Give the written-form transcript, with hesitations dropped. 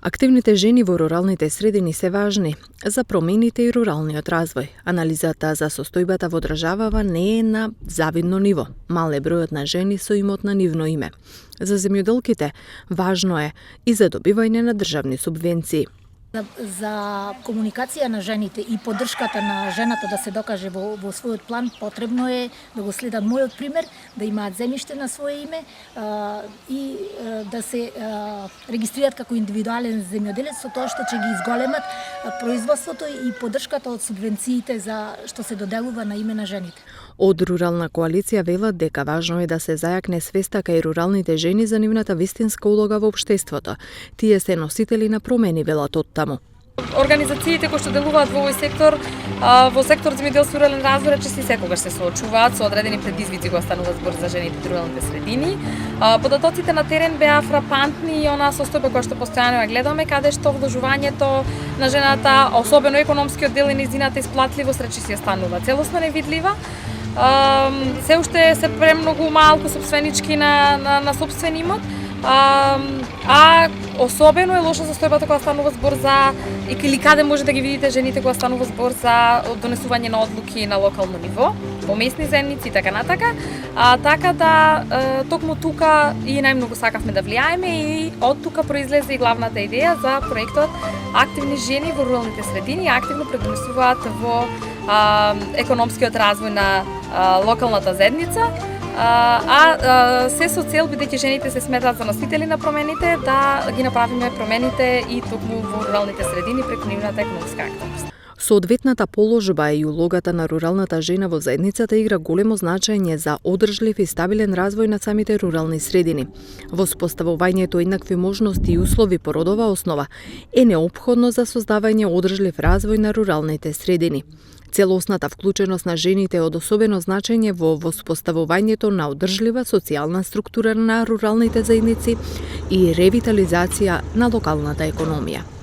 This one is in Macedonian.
Активните жени во руралните средини се важни за промените и руралниот развој. Анализата за состојбата во државава не е на завидно ниво. Мал е бројот на жени со имот на нивно име. За земјоделките важно е и за добивање на државни субвенции. За комуникација на жените и поддршката на жената да се докаже во својот план, потребно е да го следат мојот пример, да имаат земјиште на свое име и да се регистрираат како индивидуален земјоделец, со тоа што ќе ги изголемат производството и поддршката од субвенциите за што се доделува на име на жените. Од Рурална коалиција велат дека важно е да се зајакне свеста кај руралните жени за нивната вистинска улога во општеството. Тие се носители на промени, велат од таму. Организациите кои што делуваат во овој сектор, во сектор земјоделство и рурален развој, речиси секогаш се соочуваат со одредени предизвици кога станува збор за жените и руралните средини. Податоците на терен беа фрапантни и онаа состојба која што постојано ја гледаме, каде што вложувањето на жената, особено економскиот дел и нејзината исплатливост, речиси ја станува целосно невидлива. Се уште се премногу малку сопственички на сопствен имот, а особено е лоша состојбата кога станува збор за или каде може да ги видите жените кога станува збор за донесување на одлуки на локално ниво, во местни заедници и така натака. Така да токму тука и најмногу сакавме да влијаеме и од тука произлезе и главната идеја за проектот Активни жени во руралните средини, активно предонесуваат во економскиот развој на локалната заедница, се со цел, бидејќи жените се сметаат за носители на промените, да ги направиме промените и токму во руралните средини преку нивната економска активност. Соодветната положба и улогата на руралната жена во заедницата игра големо значење за одржлив и стабилен развој на самите рурални средини. Воспоставувањето еднакви можности и услови по родова основа е неопходно за создавање одржлив развој на руралните средини. Целосната вклученост на жените е од особено значење во воспоставувањето на одржлива социјална структура на руралните заедници и ревитализација на локалната економија.